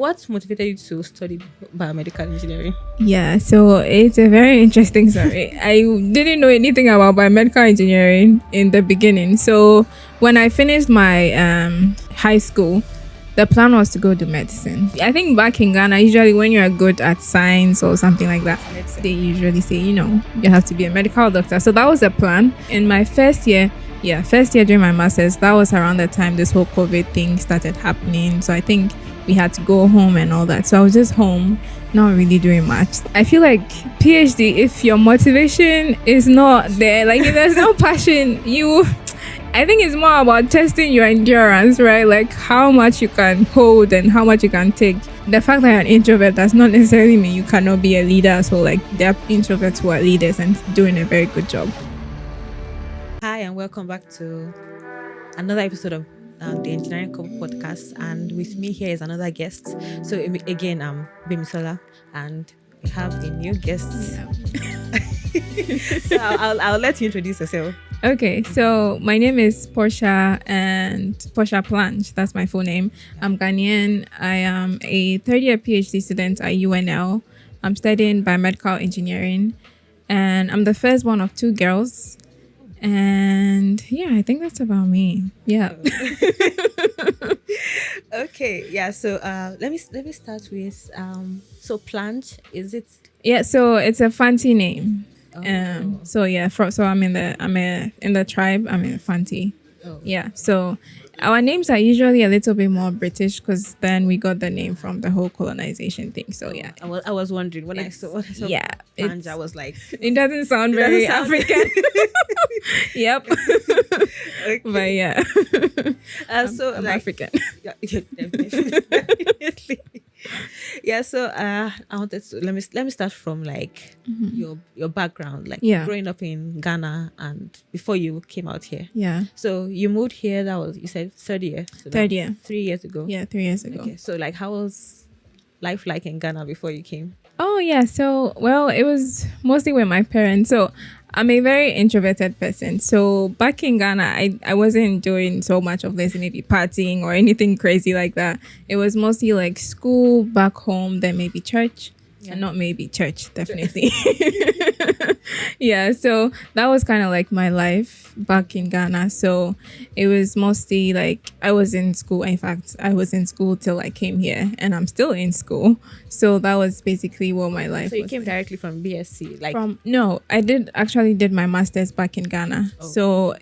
what motivated you to study biomedical engineering? Yeah, so it's a very interesting story. I didn't know anything about biomedical engineering in the beginning. So when I finished my high school, the plan was to go do medicine. I think back in Ghana, usually when you're good at science or something like that, they usually say, you have to be a medical doctor. So that was the plan. In my first year during my master's, that was around the time this whole COVID thing started happening. So I think we had to go home and all that. So I was just home, not really doing much. I feel like PhD, if your motivation is not there, like if there's no passion, I think it's more about testing your endurance, right? Like how much you can hold and how much you can take. The fact that you're an introvert does not necessarily mean you cannot be a leader. So like there are introverts who are leaders and doing a very good job. Hi, and welcome back to another episode of the Engineering Couple Podcast. And with me here is another guest. So again, I'm Biomedical, and we have a new guest. Yeah. So I'll let you introduce yourself. Okay, so my name is Portia Plange. That's my full name. I'm Ghanaian. I am a third-year PhD student at UNL. I'm studying biomedical engineering, and I'm the first one of two girls. And yeah, I think that's about me. Yeah. Okay. Yeah. So let me start with so Plange, is it? Yeah. So it's a fancy name. Oh. So yeah. So I'm in the tribe. I'm in Fanti. Oh. Yeah. So our names are usually a little bit more British because then we got the name from the whole colonization thing. So yeah. I was wondering when I saw Plange, I was like, it doesn't sound very African. Yep. Okay. But yeah. I'm African. Yeah, definitely. Yeah, so I wanted to let me start from like your background, like growing up in Ghana and before you came out here. Yeah. So you moved here, that was, you said third year. So third year. 3 years ago. Yeah, 3 years ago. Okay. So like how was life like in Ghana before you came? Oh yeah, so well, it was mostly with my parents. So I'm a very introverted person. So back in Ghana, I wasn't doing so much of this, maybe partying or anything crazy like that. It was mostly like school, back home, then maybe church. Yeah. And not maybe church, definitely. Yeah, so that was kind of like my life back in Ghana. So it was mostly like I was in school. In fact, I was in school till I came here, and I'm still in school. So that was basically what my life was. So you came directly from BSc? No, I did my master's back in Ghana. Oh. So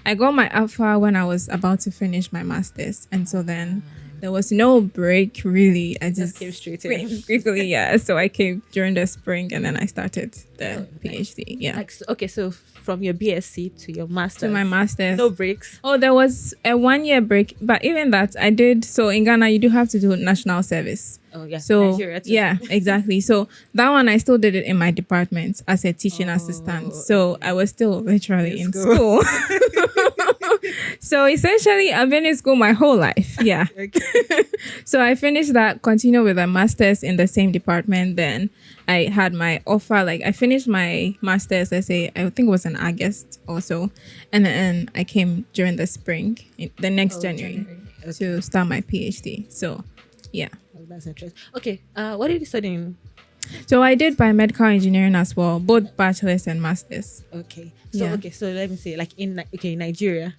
I got my alpha when I was about to finish my master's. And so then there was no break really. I just came straight in. Quickly, yeah. So I came during the spring and then I started the PhD. Yeah. So from your BSc to your master's. To my master's. No breaks. Oh, there was a 1 year break, but even that I did. So in Ghana, you do have to do national service. Oh yeah. So Nigeria too. Yeah, exactly. So that one I still did it in my department as a teaching assistant. So I was still literally in school. So essentially, I've been in school my whole life. Yeah. Okay. So I finished that, continued with a master's in the same department. Then I had my offer. Like I finished my master's, let's say, I think it was in August or so. And then I came during the spring, the next January. Okay. To start my PhD. So, yeah. Oh, that's interesting. Okay. What did you study in? So I did biomedical engineering as well, both bachelor's and master's. Okay. So let me say, like in Nigeria,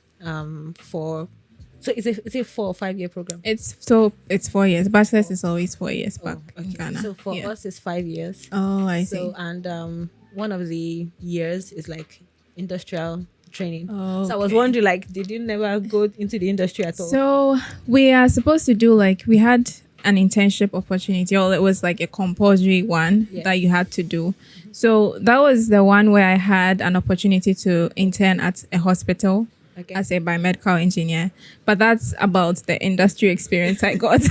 is it a 4 or 5 year program? It's 4 years. Bachelor's is always 4 years back in Ghana. So for us it's 5 years. Oh, I see. So and one of the years is like industrial training. Oh, okay. So I was wondering, like, did you never go into the industry at all? So we are supposed to do we had an internship opportunity, or it was like a compulsory one that you had to do. So that was the one where I had an opportunity to intern at a hospital. Okay. As a biomedical engineer, but that's about the industry experience I got.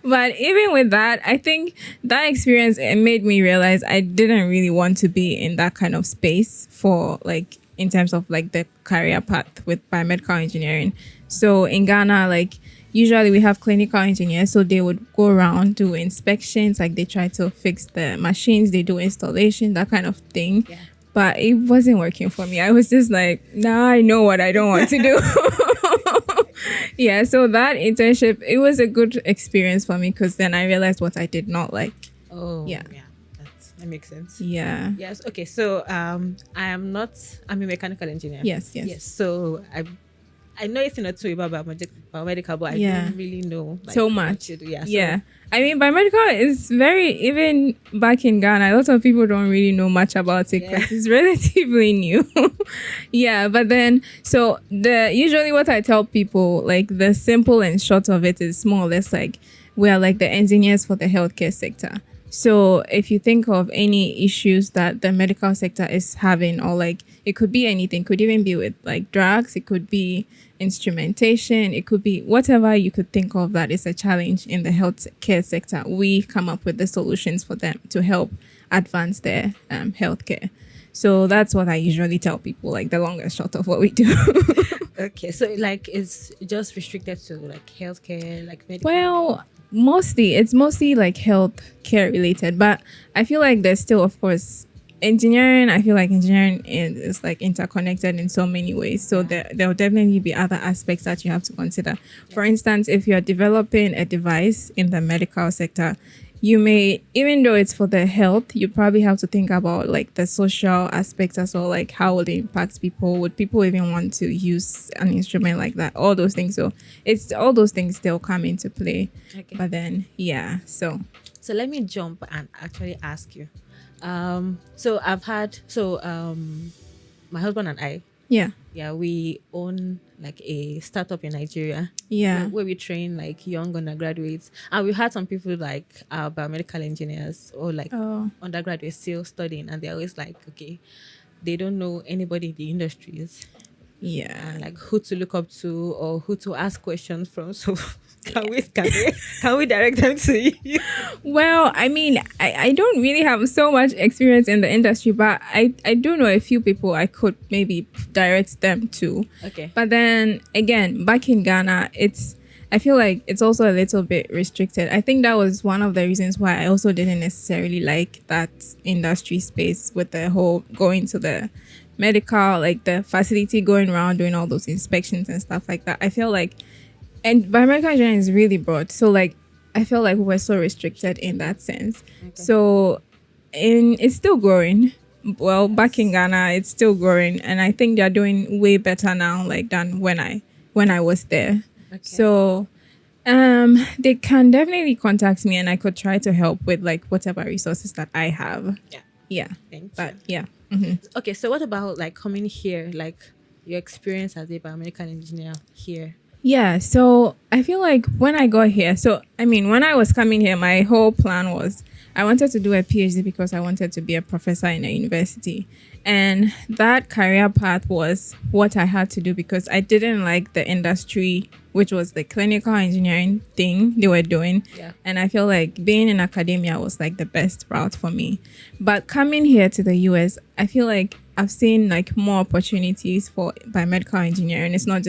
But even with that, I think that experience, it made me realize I didn't really want to be in that kind of space for in terms of the career path with biomedical engineering. So in Ghana, usually we have clinical engineers, so they would go around do inspections, they try to fix the machines, they do installation, that kind of thing. Yeah. But it wasn't working for me. I was just now I know what I don't want to do. Yeah, so that internship, it was a good experience for me because then I realized what I did not like. Oh, Yeah. that makes sense. Yeah. Yes. Okay. So, I'm a mechanical engineer. Yes. So I know it's not too about biomedical, but I Yeah. don't really know So what much. to do. Yeah. Yeah. I mean, biomedical is even back in Ghana, a lot of people don't really know much about it because it's relatively new. Yeah. But then, so usually what I tell people, like the simple and short of it is more or less like we are like the engineers for the healthcare sector. So if you think of any issues that the medical sector is having, or like it could be anything, could even be with like drugs, it could be instrumentation, it could be whatever you could think of that is a challenge in the healthcare sector. We come up with the solutions for them to help advance their healthcare. So that's what I usually tell people, like the long and short of what we do. Okay. So like it's just restricted to like healthcare, like medical. Well, it's mostly like health care related, but I feel like there's still, of course, engineering. I feel like engineering is like interconnected in so many ways. So there'll definitely be other aspects that you have to consider. For instance, if you're developing a device in the medical sector, you may, even though it's for the health, you probably have to think about like the social aspects as well, like how will it impact people? Would people even want to use an instrument like that? All those things. So it's all those things still come into play. Okay. But then, yeah. So let me jump and actually ask you. My husband and I, we own like a startup in Nigeria. Yeah. Where we train like young undergraduates, and we had some people like biomedical engineers or like undergraduates still studying, and they're always like, okay, they don't know anybody in the industries. Yeah. And like who to look up to or who to ask questions from. So can we direct them to you? Well, I mean, I don't really have so much experience in the industry, but I do know a few people I could maybe direct them to. Okay. But then again, back in Ghana, I feel like it's also a little bit restricted. I think that was one of the reasons why I also didn't necessarily like that industry space with the whole going to the medical, like the facility, going around doing all those inspections and stuff like that. I feel like, and biomedical engineering is really broad. So like, I feel like we're so restricted in that sense. Okay. So it's still growing. Well, back in Ghana, it's still growing. And I think they're doing way better now, like than when I was there. Okay. So they can definitely contact me and I could try to help with like whatever resources that I have. Yeah. Thank but you. Yeah. Mm-hmm. Okay, so what about like coming here, like your experience as a biomedical engineer here? Yeah, so I feel like when I got here, when I was coming here, my whole plan was I wanted to do a PhD because I wanted to be a professor in a university. And that career path was what I had to do because I didn't like the industry, which was the clinical engineering thing they were doing. Yeah. And I feel like being in academia was like the best route for me. But coming here to the US, I feel like I've seen like more opportunities for biomedical engineering. It's not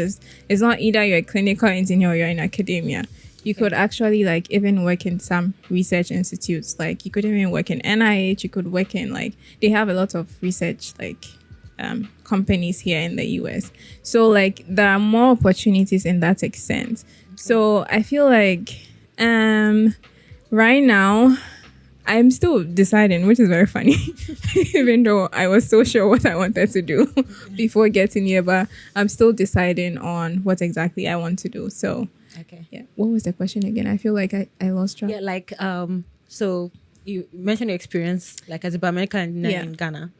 either you're a clinical engineer or you're in academia. You could actually like even work in some research institutes. Like you could even work in NIH. You could work in like, they have a lot of research like companies here in the US. So like there are more opportunities in that extent. Okay. So I feel like right now I'm still deciding, which is very funny, even though I was so sure what I wanted to do before getting here, but I'm still deciding on what exactly I want to do. So, okay. Yeah. What was the question again? I feel like I lost track. Yeah, like, so you mentioned your experience, like as a biomedical engineer in Ghana.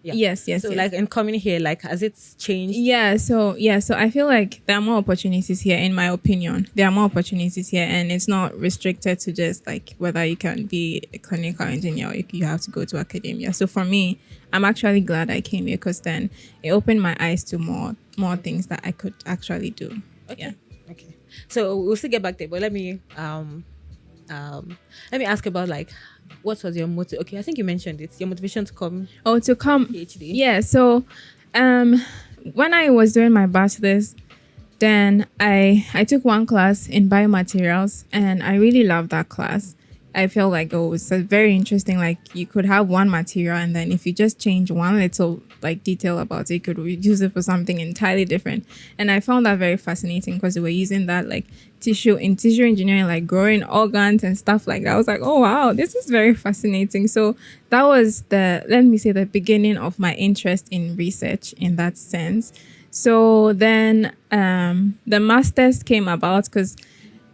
Yes. So like in coming here, like has it changed? So I feel like there are more opportunities here, in my opinion. There are more opportunities here, and it's not restricted to just like whether you can be a clinical engineer or you have to go to academia. So for me, I'm actually glad I came here because then it opened my eyes to more things that I could actually do. Okay. Yeah. Okay. So we'll still get back there, but let me ask about like, what was your motive? Okay, I think you mentioned it. Your motivation to come. PhD. Yeah. So, when I was doing my bachelor's, then I took one class in biomaterials, and I really loved that class. I felt like, oh, it's very interesting. Like you could have one material, and then if you just change one little like detail about it, you could use it for something entirely different. And I found that very fascinating because we were using that like tissue engineering, like growing organs and stuff like that. I was like, oh wow, this is very fascinating. So that was the beginning of my interest in research in that sense. So then the masters came about because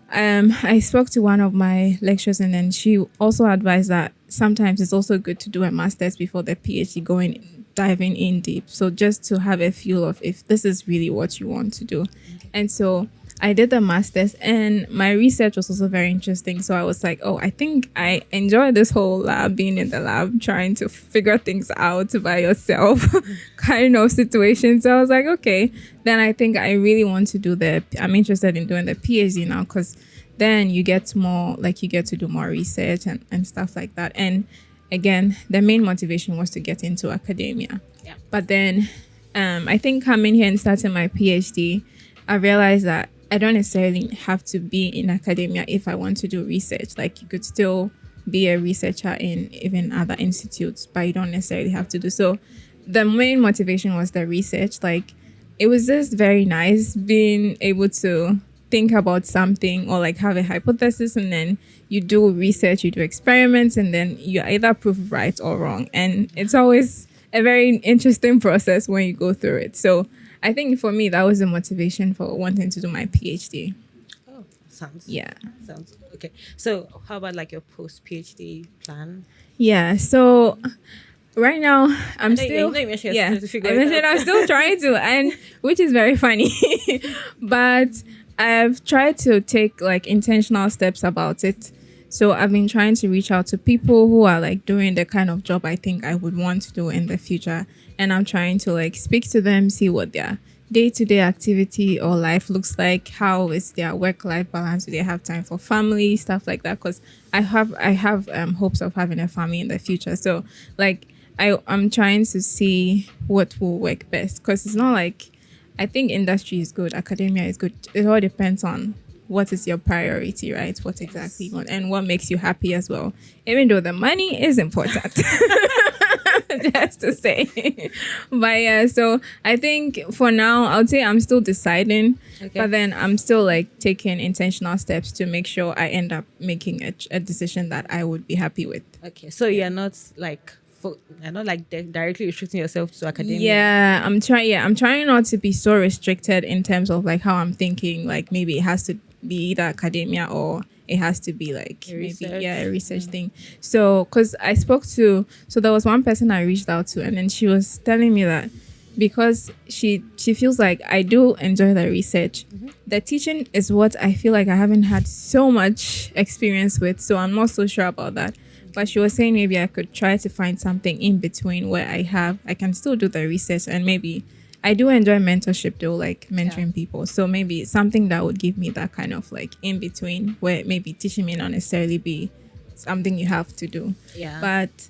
I spoke to one of my lecturers, and then she also advised that sometimes it's also good to do a master's before the PhD, diving in deep. So just to have a feel of if this is really what you want to do. And so I did the master's, and my research was also very interesting. So I was like, oh, I think I enjoy this whole lab, being in the lab, trying to figure things out by yourself kind of situation. So I was like, okay, then I think I really want to I'm interested in doing the PhD now, because then you get to do more research and stuff like that. And again, the main motivation was to get into academia. Yeah. But then I think coming here and starting my PhD, I realized that I don't necessarily have to be in academia if I want to do research. Like you could still be a researcher in even other institutes, but you don't necessarily have to do so. The main motivation was the research. Like it was just very nice being able to think about something or like have a hypothesis, and then you do research, you do experiments, and then you either prove right or wrong. And it's always a very interesting process when you go through it. So I think for me, that was the motivation for wanting to do my PhD. Oh, sounds okay. So how about like your post-PhD plan? Yeah, so right now I'm still trying to, and which is very funny, but I've tried to take like intentional steps about it. So I've been trying to reach out to people who are like doing the kind of job I think I would want to do in the future. And I'm trying to like speak to them, see what their day-to-day activity or life looks like. How is their work-life balance? Do they have time for family, stuff like that? Because I have hopes of having a family in the future. So like I'm trying to see what will work best. Because it's not like, I think industry is good, academia is good. It all depends on what is your priority, right? What exactly you want and what makes you happy as well. Even though the money is important, just to say. But yeah, so I think for now, I would say I'm still deciding, but then I'm still like taking intentional steps to make sure I end up making a decision that I would be happy with. Okay, so you're not like directly restricting yourself to academia. Yeah, I'm trying not to be so restricted in terms of like how I'm thinking. Like maybe it has to be either academia or it has to be like a research thing. So because there was one person I reached out to, and then she was telling me that because she feels like I do enjoy the research, the teaching is what I feel like I haven't had so much experience with, so I'm not so sure about that. But she was saying maybe I could try to find something in between where I can still do the research, and maybe I do enjoy mentorship though, like mentoring people. So maybe something that would give me that kind of like in between where maybe teaching may not necessarily be something you have to do. Yeah. But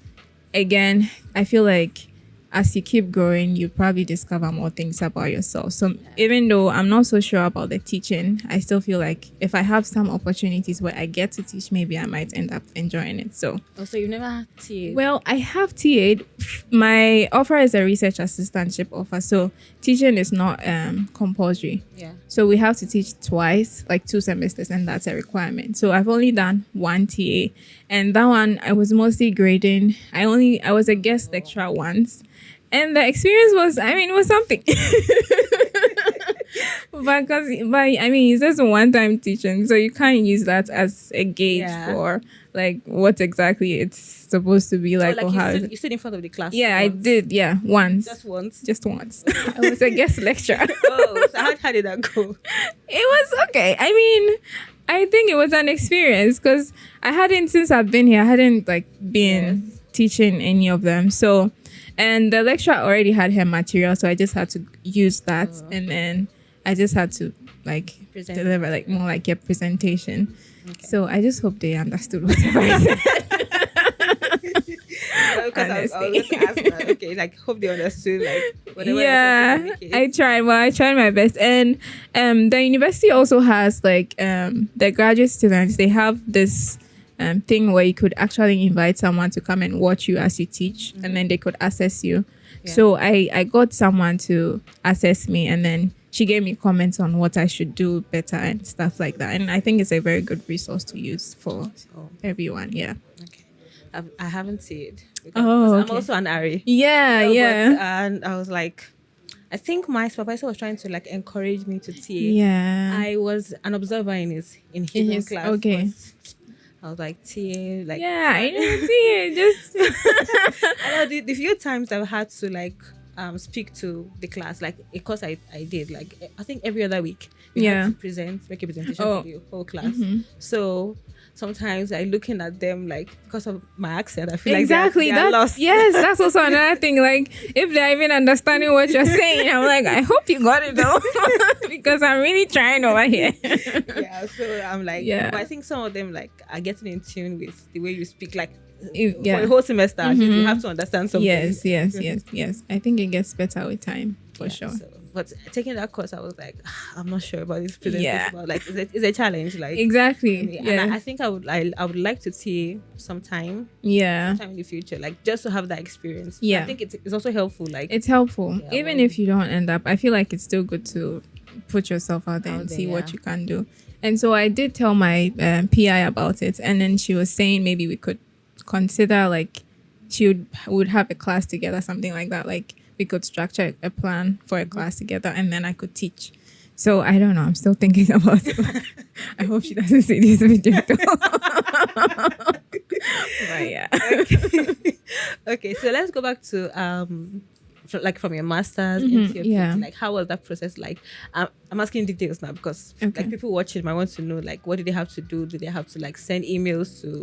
again, I feel like as you keep growing, you probably discover more things about yourself. So even though I'm not so sure about the teaching, I still feel like if I have some opportunities where I get to teach, maybe I might end up enjoying it. So also, you've never had TA? Well, I have TA'd. My offer is a research assistantship offer, so teaching is not compulsory. Yeah. So we have to teach twice, like 2 semesters, and that's a requirement. So I've only done one TA, and that one I was mostly grading. I was a guest lecturer once. And the experience was, it was something. but it's just a one-time teaching, so you can't use that as a gauge for like what exactly it's supposed to be like. So, like you stood in front of the class. Yeah, once. I did. Yeah, once. Just once. I was a guest lecturer. Oh, so how did that go? It was okay. I think it was an experience because since I've been here, I hadn't like been teaching any of them. So. And the lecturer already had her material, so I just had to use that, and then I just had to like deliver like more like a presentation. Okay. So I just hope they understood whatever I said. Because I was ask that. Okay, like hope they understood like whatever. Yeah, I tried. Well, I tried my best, and the university also has like the graduate students. They have this thing where you could actually invite someone to come and watch you as you teach, and then they could assess you. Yeah. So I got someone to assess me, and then she gave me comments on what I should do better and stuff like that. And I think it's a very good resource to use for everyone. Yeah. Okay. I haven't seen it. Oh, I'm okay. also an RA. Yeah, yeah. And I was like, I think my supervisor was trying to like encourage me to TA. Yeah. I was an observer in his class. Okay. But I was like, TA, like, Yeah, I didn't see it. Just I know the few times I've had to like speak to the class, like of course I did, like I think every other week we had to make a presentation to the whole class. So sometimes I looking at them like, because of my accent, I feel exactly like they're lost. Yes, that's also another thing. Like if they're even understanding what you're saying, I'm like, I hope you got it though, because I'm really trying over here. Yeah, so I'm like, but I think some of them like are getting in tune with the way you speak, like for the whole semester. At least you have to understand something. Yes. I think it gets better with time for sure. So, but taking that course, I was like, I'm not sure about this presentation. But like, it's a challenge. Like exactly. And I think I would like to TA sometime in the future, like just to have that experience. Yeah, I think it's also helpful. Like it's helpful, even if you don't end up. I feel like it's still good to put yourself out there and see what you can do. And so I did tell my PI about it, and then she was saying maybe we could consider like she would have a class together, something like that. Like we could structure a plan for a class together, and then I could teach. So I don't know. I'm still thinking about it. I hope she doesn't see this video. But yeah. Okay. So let's go back to from your master's into your PhD, like how was that process like? I'm asking details now because like people watching might want to know, like, what did they have to do? Did they have to like send emails to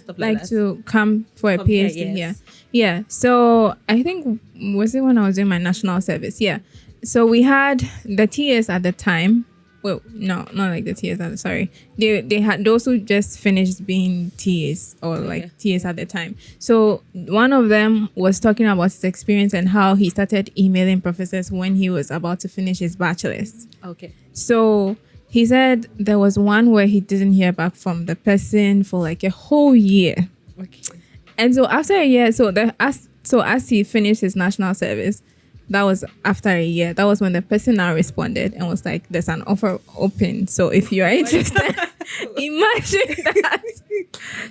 stuff like that? To come for a PhD here? Yeah. So I think, was it when I was doing my national service? Yeah. So we had the TS at the time. Well, no, not like the TS. Sorry, they had those who just finished being TS or like TS at the time. So one of them was talking about his experience and how he started emailing professors when he was about to finish his bachelor's. Okay. So he said there was one where he didn't hear back from the person for like a whole year. Okay. And so after a year, as he finished his national service, that was after a year. That was when the person now responded and was like, there's an offer open. So if you are interested, imagine that.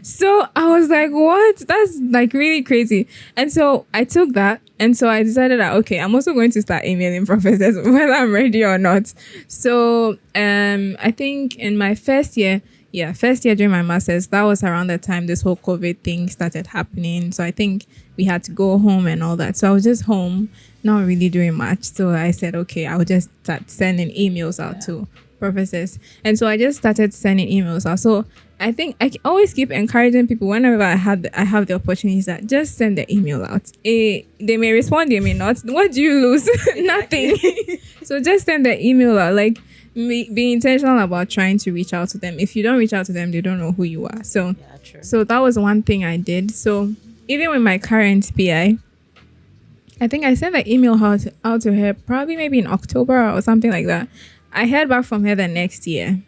So I was like, what? That's like really crazy. And so I took that. And so I decided that, okay, I'm also going to start emailing professors whether I'm ready or not. So I think in my first year during my master's, that was around the time this whole COVID thing started happening. So I think we had to go home and all that. So I was just home, not really doing much. So I said, okay, I'll just start sending emails out to professors. And so I just started sending emails out. So I think I always keep encouraging people whenever I have the opportunities that just send the email out. They may respond, they may not. What do you lose? Nothing. So just send the email out. Like, be intentional about trying to reach out to them. If you don't reach out to them, they don't know who you are. So that was one thing I did. So even with my current PI, I think I sent the email out to her probably maybe in October or something like that. I heard back from her the next year.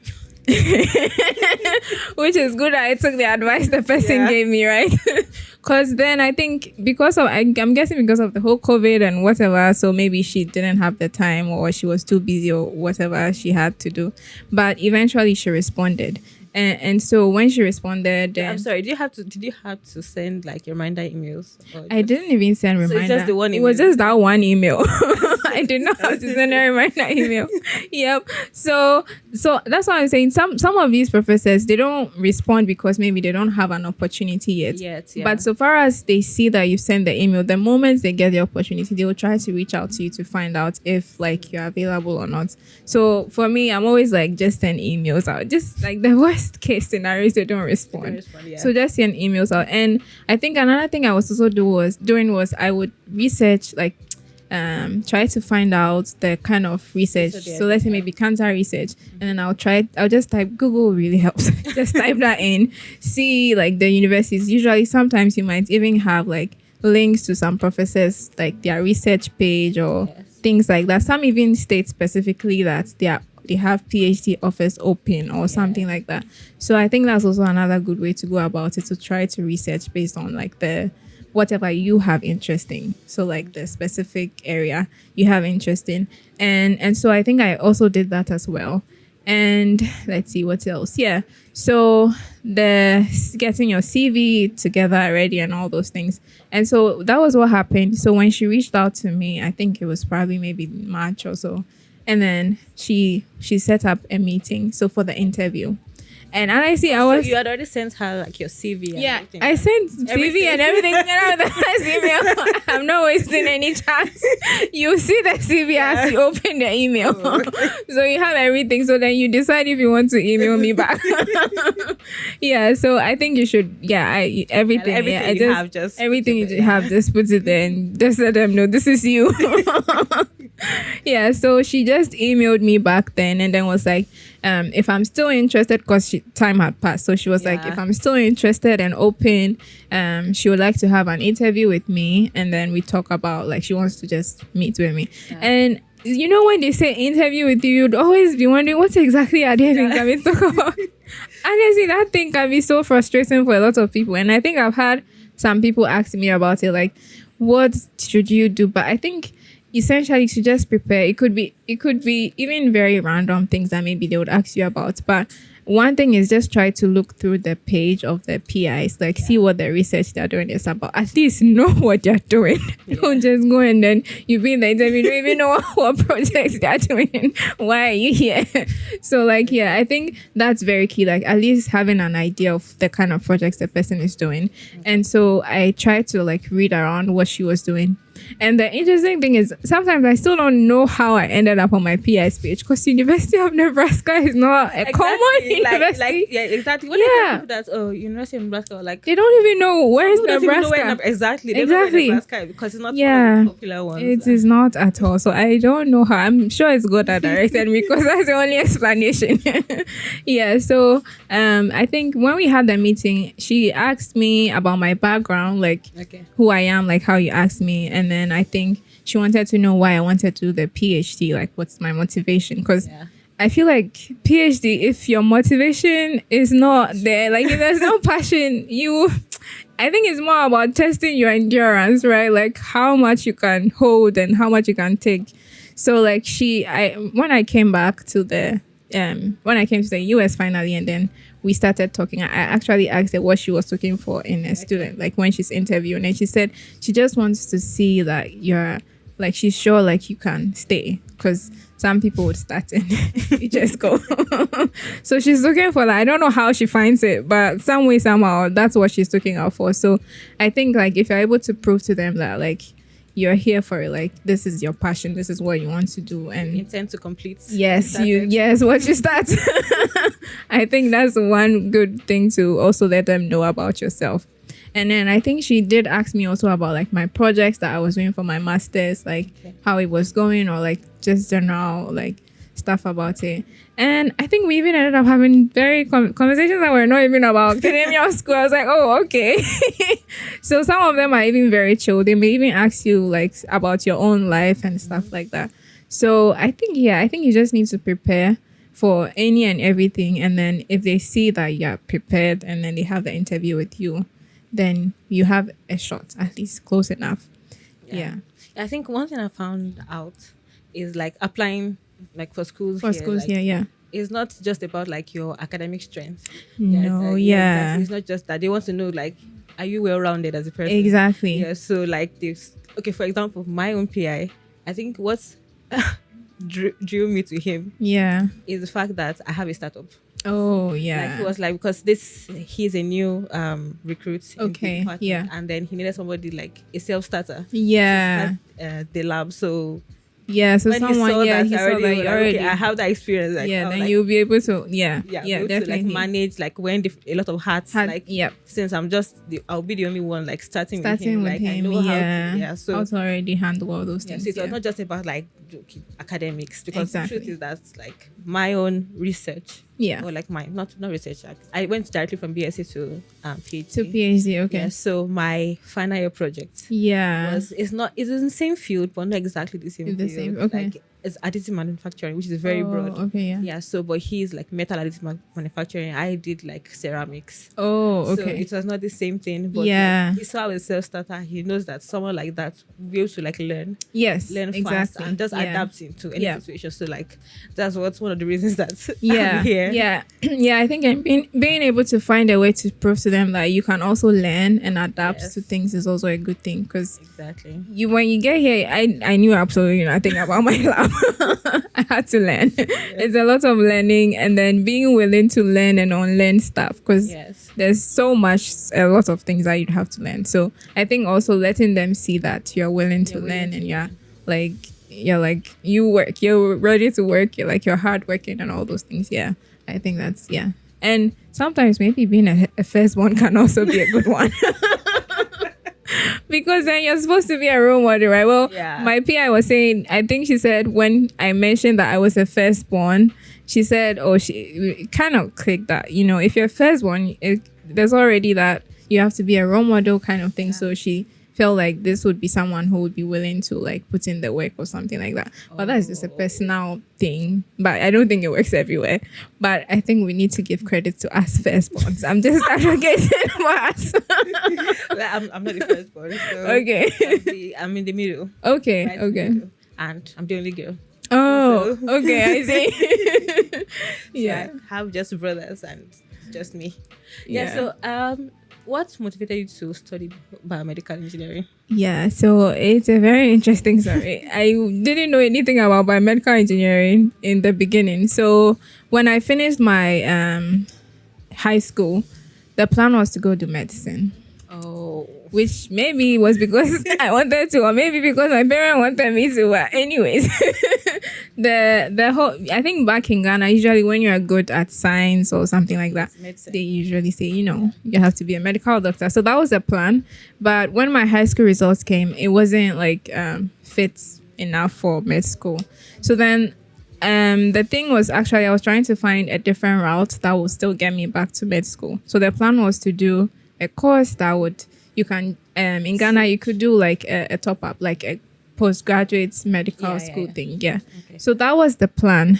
Which is good. I took the advice the person gave me, right? Because then I think I'm guessing because of the whole COVID and whatever, so maybe she didn't have the time or she was too busy or whatever she had to do. But eventually she responded. And so when she responded, I'm sorry, did you have to send like reminder emails? I didn't even send reminder. So it's just the one email. It was just that one email. I did not have to send a reminder email. Yep. So that's why I'm saying some of these professors, they don't respond because maybe they don't have an opportunity yet. But so far as they see that you send the email, the moment they get the opportunity, they will try to reach out to you to find out if like you're available or not. So for me, I'm always like, just send emails out. Just like the worst case scenario is they don't respond. So just send emails out. And I think another thing I was also doing was I would research, like try to find out the kind of research. So let's say maybe cancer research, and then I'll just type, Google really helps. Just type that in, see like the universities. Usually sometimes you might even have like links to some professors, like their research page or things like that. Some even state specifically that they are they have PhD offers open or something like that. So I think that's also another good way to go about it, to try to research based on like the whatever you have interest in. So like the specific area you have interest in. And so I think I also did that as well. And let's see what else. Yeah. So the getting your CV together already and all those things. And so that was what happened. So when she reached out to me, I think it was probably maybe March or so. And then she set up a meeting. So for the interview. And honestly, I was... So you had already sent her like your CV and everything. I sent CV and everything. Email. I'm not wasting any chance. You see the CV as you open the email. So you have everything. So then you decide if you want to email me back. So I think you should, everything you have, just put it there and just let them know this is you. So she just emailed me back then and then was like, if I'm still interested, because time had passed, so she was like, if I'm still interested and open, she would like to have an interview with me, and then we talk about, like, she wants to just meet with me. And you know, when they say interview with you, you'd always be wondering what exactly are they even coming to talk about. Honestly, that thing can be so frustrating for a lot of people, and I think I've had some people ask me about it, like, what should you do? But I think essentially to just prepare. It could be even very random things that maybe they would ask you about. But one thing is just try to look through the page of the PIs, like see what the research they're doing is about. At least know what they're doing. Don't just go and then you be in the interview, you don't even know what projects they're doing. Why are you here? So I think that's very key. Like at least having an idea of the kind of projects the person is doing. And so I tried to like read around what she was doing. And the interesting thing is sometimes I still don't know how I ended up on my PI's page, because University of Nebraska is not a common university. Exactly. When they tell people that University of Nebraska, like they don't even know where is Nebraska. Exactly. They don't know where Nebraska is, because it's not one of the popular ones. It is not at all. So I don't know how. I'm sure it's God that directed me, because that's the only explanation. So I think when we had the meeting, she asked me about my background, like who I am, like how you asked me, and then I think she wanted to know why I wanted to do the PhD, like what's my motivation, because I feel like PhD, if your motivation is not there, like if there's no passion, I think it's more about testing your endurance, right? Like how much you can hold and how much you can take. So like when I came to the US finally, and then we started talking, I actually asked her what she was looking for in a student, like when she's interviewing, and she said she just wants to see that you're like, she's sure like you can stay, because some people would start and you just go. So she's looking for that. I don't know how she finds it, but some way, somehow, that's what she's looking out for. So I think like if you're able to prove to them that like you're here for it, like this is your passion, this is what you want to do, and intend to complete. What you start. I think that's one good thing to also let them know about yourself. And then I think she did ask me also about like my projects that I was doing for my master's, like how it was going, or like just general like stuff about it. And I think we even ended up having very conversations that were not even about academia school. I was like, oh, okay. So some of them are even very chill. They may even ask you like about your own life and stuff like that. So I think you just need to prepare for any and everything. And then if they see that you're prepared and then they have the interview with you, then you have a shot, at least close enough. Yeah. I think one thing I found out is like applying like for schools. It's not just about like your academic strength. No, exactly. It's not just that. They want to know like, are you well-rounded as a person? Exactly. Yeah. So like this. Okay, for example, my own PI, I think what's drew me to him. Is the fact that I have a startup. Oh yeah. Like he was like, because he's a new recruit. Okay. And then he needed somebody like a self-starter. Yeah. The lab. So so when someone he saw that you already I have that experience. Like, then you'll be able to definitely to, like manage, like wearing a lot of hats. Since I'll be the only one like starting with him. Like him, I know how to, so also already handle all those things. So it's not just about like academics, because the truth is that like my own research. Or like not research. I went directly from BSc to PhD. To PhD, okay. So my final year project. It's in the same field, but not exactly the same field. Okay. Like it's additive manufacturing, which is very broad. Okay, yeah. Yeah, so but he's like metal additive manufacturing. I did like ceramics. Oh, So okay. it was not the same thing, but Yeah. he saw a self-starter. He knows that someone like that will be able to like learn Yes, fast exactly. and just Yeah. adapt into any Yeah. situation. So like that's what's one of the reasons that Yeah, I'm here. yeah, yeah. I think being able to find a way to prove to them that you can also learn and adapt Yes. to things is also a good thing, because Exactly. when you get here, I knew absolutely nothing about my lab. I had to learn. It's a lot of learning, and then being willing to learn and unlearn stuff, because Yes. there's a lot of things that you'd have to learn. So I think also letting them see that you're willing to You're willing learn to and you're like you're ready to work, you're hardworking and all those things. Yeah, I think that's And sometimes maybe being a firstborn can also be a good one. Because then you're supposed to be a role model, right? Well, Yeah. my PI was saying, I think she said when I mentioned that I was a firstborn, she said, she kind of clicked that, if you're firstborn, there's already that you have to be a role model kind of thing. Yeah. So she felt like this would be someone who would be willing to like put in the work or something like that. But that's just a personal thing. But I don't think it works everywhere. But I think we need to give credit to us firstborns. I'm just advocating for us. Well, I'm not the firstborn, so Okay. I'm in the middle. Okay. Right in the Okay. middle. And I'm the only girl. Oh, So- okay. I see. Yeah. So I have just brothers and just me. Yeah. Yeah. So what motivated you to study biomedical engineering? Yeah, so it's a very interesting story. I didn't know anything about biomedical engineering in the beginning. So when I finished my high school, the plan was to go do medicine, Oh. which maybe was because I wanted to, or maybe because my parents wanted me to. But anyways, the whole, I think back in Ghana, usually when you're good at science or something like that, Medicine. they usually say, you have to be a medical doctor. So that was the plan. But when my high school results came, it wasn't like fit enough for med school. So then the thing was, actually I was trying to find a different route that would still get me back to med school. So the plan was to do a course that would, you can in Ghana you could do like a top up, like a postgraduate medical school thing. Yeah. Okay. So that was the plan.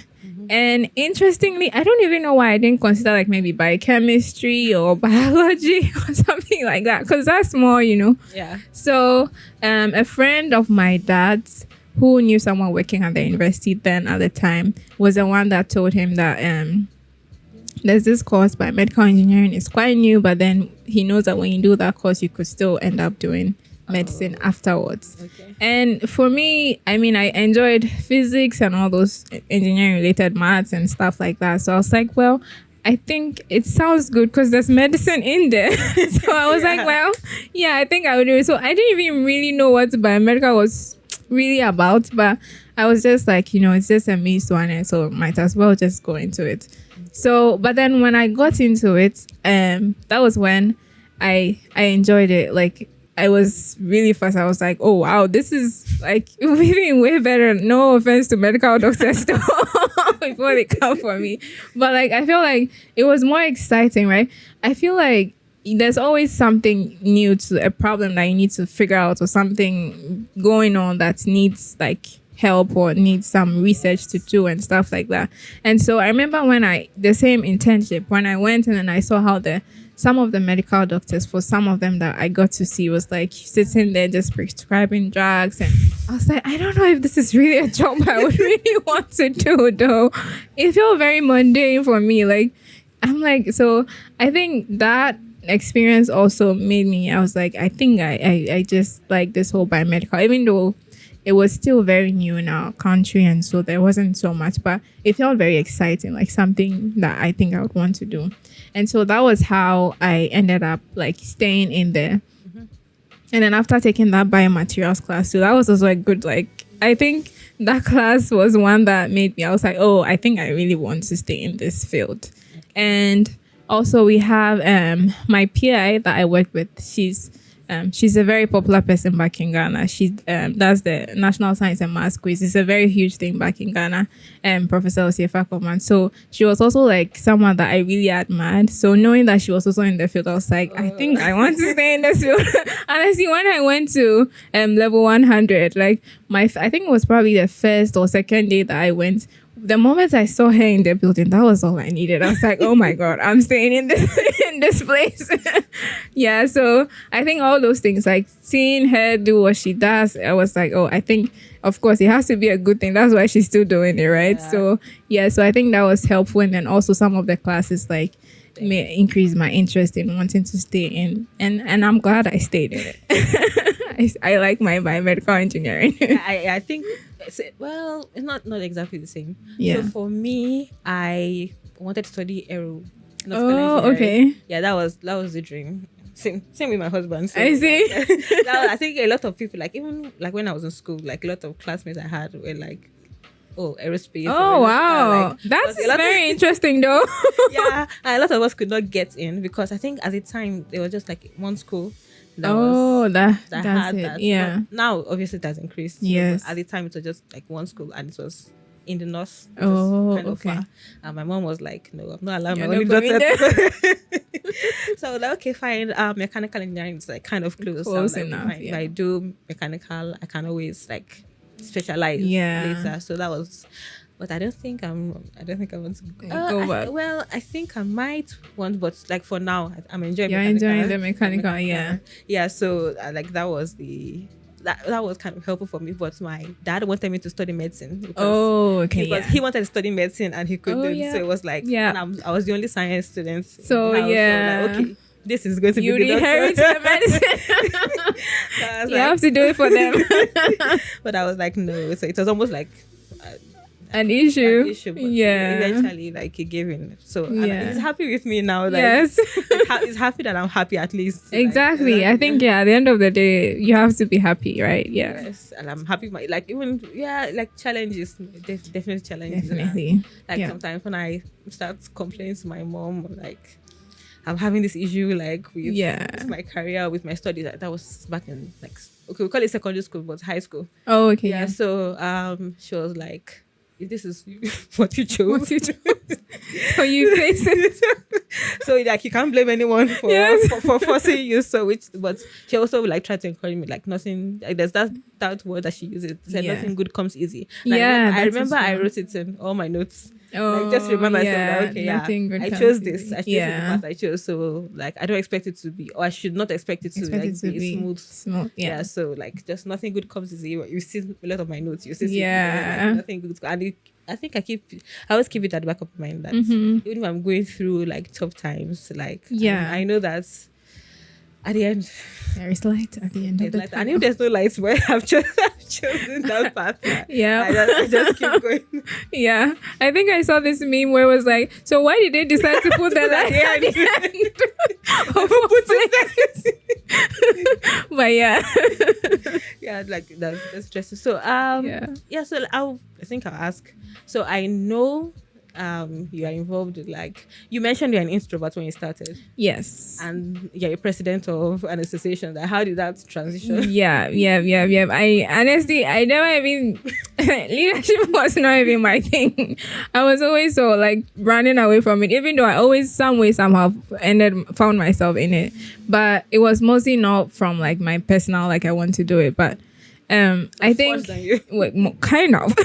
And interestingly, I don't even know why I didn't consider like maybe biochemistry or biology or something like that, because that's more, Yeah. So a friend of my dad's who knew someone working at the university then at the time was the one that told him that there's this course by medical engineering. It's quite new, but then he knows that when you do that course, you could still end up doing medicine afterwards. Okay. And for me, I mean, I enjoyed physics and all those engineering related maths and stuff like that. So I was like, well, I think it sounds good because there's medicine in there. So I was like, well, yeah, I think I would do it. So I didn't even really know what biomedical was really about, but I was just like, it's just a mixed one, and so might as well just go into it. So, but then when I got into it, that was when I enjoyed it. Like, I was really fast. I was like, oh wow, this is like even way better. No offense to medical doctors though, before they come for me. But like, I feel like it was more exciting, right? I feel like there's always something new to a problem that you need to figure out, or something going on that needs like help or needs some research to do and stuff like that. And so I remember the same internship, when I went and then I saw how some of the medical doctors, for some of them that I got to see, was like sitting there just prescribing drugs. And I was like, I don't know if this is really a job I would really want to do though. It felt very mundane for me. Like, I'm like, so I think that experience also made me, I was like, I think I just like this whole biomedical, even though it was still very new in our country, and so there wasn't so much, but it felt very exciting, like something that I think I would want to do. And so that was how I ended up like staying in there. And then after taking that biomaterials class, so that was also a good, like, I think that class was one that made me, I was like, oh, I think I really want to stay in this field. And also we have my PI that I work with, she's she's a very popular person back in Ghana. She does the National Science and Maths quiz. It's a very huge thing back in Ghana. Professor Osiefa Koman. So she was also like someone that I really admired. So knowing that she was also in the field, I was like, I think I want to stay in this field. Honestly, when I went to level 100, like I think it was probably the first or second day that I went. The moment I saw her in the building, that was all I needed. I was like, oh my God, I'm staying in this place. Yeah, so I think all those things, like seeing her do what she does, I was like, oh, I think, of course, it has to be a good thing. That's why she's still doing it, right? Yeah. So I think that was helpful. And then also some of the classes, like, may increase my interest in wanting to stay in. And I'm glad I stayed in it. I like my biomedical engineering. I think, well, it's not exactly the same. Yeah. So for me, I wanted to study aero. Oh, okay. Yeah, that was the dream. Same with my husband. So, I see. I think a lot of people, like even like when I was in school, like a lot of classmates I had were like, oh, aerospace. Oh, wow. Like, that's very interesting though. Yeah, and a lot of us could not get in because I think at the time there was just like one school that that's had it. that. Yeah. But now obviously it has increased. Yes. At the time it was just like one school and it was in the north. Oh, kind of okay. far. And my mom was like, no, I'm not allowing my You're only not daughter going to So I was like, okay, fine. Mechanical engineering is like kind of close. Close So I was like, enough, fine. yeah. If I do mechanical, I can always like specialize later. So that was. But I don't think I want to Go back. Well, I think I might want, but like for now, I'm enjoying. You're mechanical. enjoying the mechanical, yeah. Yeah. So like that was that was kind of helpful for me. But my dad wanted me to study medicine. Because he wanted to study medicine and he couldn't. Yeah. So it was like, and I was the only science student. So in the house, yeah. So like, okay, this is going to You be the inherit doctor. the medicine. You like, have to do it for them. But I was like, no. So it was almost like an issue. But yeah. eventually, like he gave in. So Yeah. he's happy with me now. Like, Yes. he's happy that I'm happy at least. Exactly. Like, I think at the end of the day, you have to be happy, right? Yeah. Yes, and I'm happy. Like challenges, definitely challenges. Definitely. Like sometimes when I start complaining to my mom, like I'm having this issue, like with my career, with my studies. That was back in like we call it secondary school, but high school. Oh, okay. Yeah. So she was like, if this is what you chose. So you face it. So like you can't blame anyone for forcing you. But she also like tried to encourage me, like nothing. Like there's that word that she uses. Said nothing good comes easy. And I remember I wrote it in all my notes. Like just remind myself that I chose this. I chose the path I chose. So like I don't expect it to be, or I should not expect it to be smooth. Yeah. So like just nothing good comes easy. You see a lot of my notes. You see like, nothing good. And I think I always keep it at the back of my mind that even if I'm going through like tough times, like I know that at the end there is light at the end of the tunnel. And if there's no light, well, I've chosen that path. Yeah. I just keep going. Yeah. I think I saw this meme where it was like, so why did they decide to put the light at the end? But yeah, like that's stressful. So so I think I'll ask. So I know you are involved with, like you mentioned, you're an introvert when you started. Yes. And you're a president of an association. How did that transition? Yeah. I honestly, I never even leadership was not even my thing. I was always so like running away from it, even though I always somehow found myself in it. But it was mostly not from like my personal, like I want to do it, but I think kind of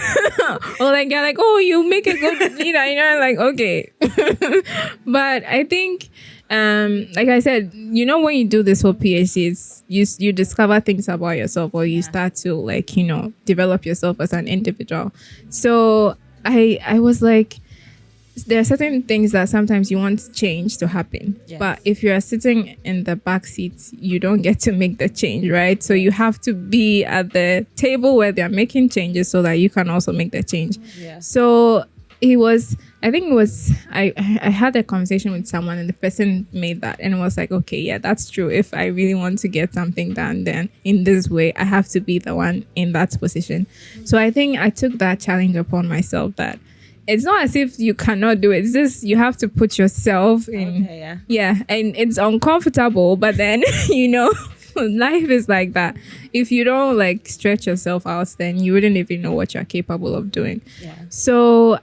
or like you're like, oh, you make a good leader, like okay. But I think like I said, when you do this whole PhD, it's you discover things about yourself, or you start to like develop yourself as an individual. So I was like, there are certain things that sometimes you want change to happen, but if you are sitting in the back seat, you don't get to make the change, right? So you have to be at the table where they're making changes so that you can also make the change. So I had a conversation with someone and the person made that, and it was like, okay, yeah, that's true. If I really want to get something done, then in this way I have to be the one in that position. So I think I took that challenge upon myself, that it's not as if you cannot do it. It's just you have to put yourself in. Okay, yeah, and it's uncomfortable, but then life is like that. If you don't like stretch yourself out, then you wouldn't even know what you're capable of doing.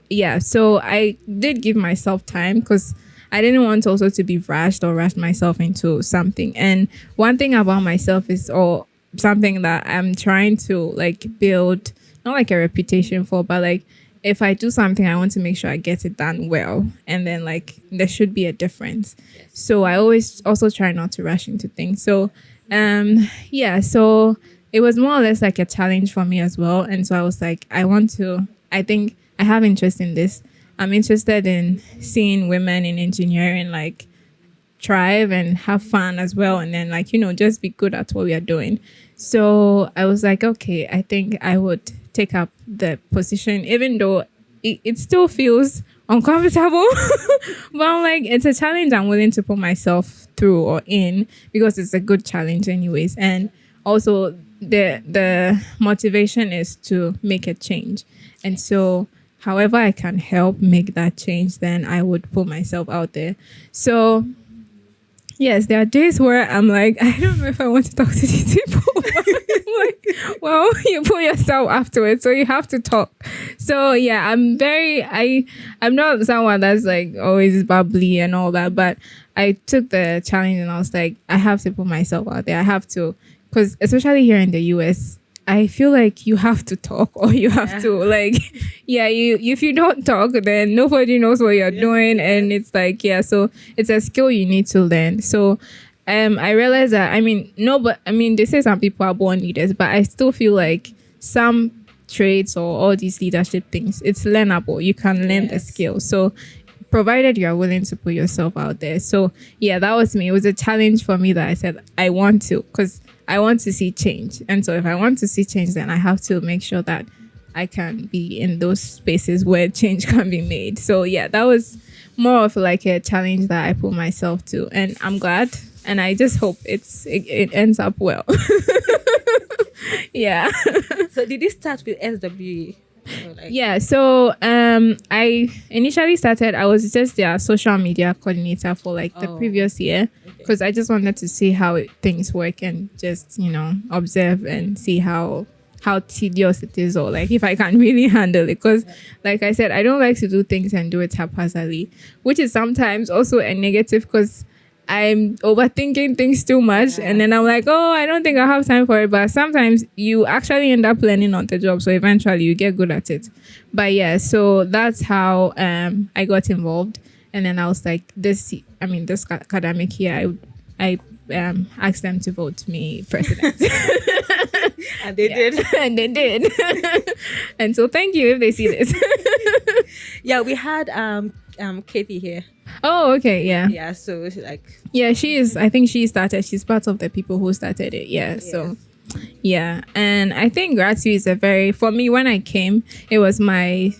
Yeah. So I did give myself time because I didn't want also to be rushed or rush myself into something. And one thing about myself is, or something that I'm trying to like build, not like a reputation for, but like if I do something, I want to make sure I get it done well. And then like there should be a difference. Yes. So I always also try not to rush into things. So so it was more or less like a challenge for me as well. And so I was like, I think I have interest in this. I'm interested in seeing women in engineering like thrive and have fun as well, and then like, you know, just be good at what we are doing. So I was like, okay, I think I would take up the position, even though it still feels uncomfortable. But I'm like, it's a challenge I'm willing to put myself through or in, because it's a good challenge anyways. And also the motivation is to make a change. And so however I can help make that change, then I would put myself out there. So yes, there are days where I'm like, I don't know if I want to talk to these people. I'm like, well, you put yourself afterwards, so you have to talk. So yeah, I'm not someone that's like always bubbly and all that, but I took the challenge and I was like, I have to put myself out there. I have to, because especially here in the US, I feel like you have to talk, or you have to like, if you don't talk, then nobody knows what you're doing. And it's like, so it's a skill you need to learn. So I realized that, they say some people are born leaders, but I still feel like some traits or all these leadership things, it's learnable. You can learn the skill. So provided you are willing to put yourself out there. So that was me. It was a challenge for me that I said, I want to, because I want to see change. And so if I want to see change, then I have to make sure that I can be in those spaces where change can be made. So that was more of like a challenge that I put myself to. And I'm glad. And I just hope it ends up well. So did you start with SWE? So I initially started, I was just their social media coordinator for like the previous year, because I just wanted to see how things work and just, observe and see how tedious it is, or like if I can really handle it. Because like I said, I don't like to do things and do it haphazardly, which is sometimes also a negative, because I'm overthinking things too much, and then I'm like, I don't think I have time for it. But sometimes you actually end up learning on the job, so eventually you get good at it. But so that's how I got involved. And then I was like, this academic year, I asked them to vote me president. And they did. And they did. And so thank you if they see this. We had Katie here. Oh, okay, Yeah, so like... she is, I think she's part of the people who started it, so... And I think Grad is for me, when I came, it was my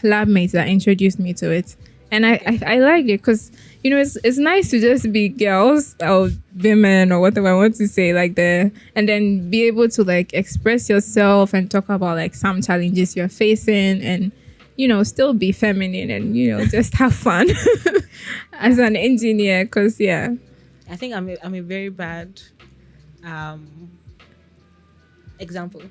lab mates that introduced me to it. And I liked it because, it's nice to just be girls or women or whatever I want to say, like and then be able to like express yourself and talk about like some challenges you're facing, and still be feminine and, just have fun as an engineer. Because, I think I'm a very bad example.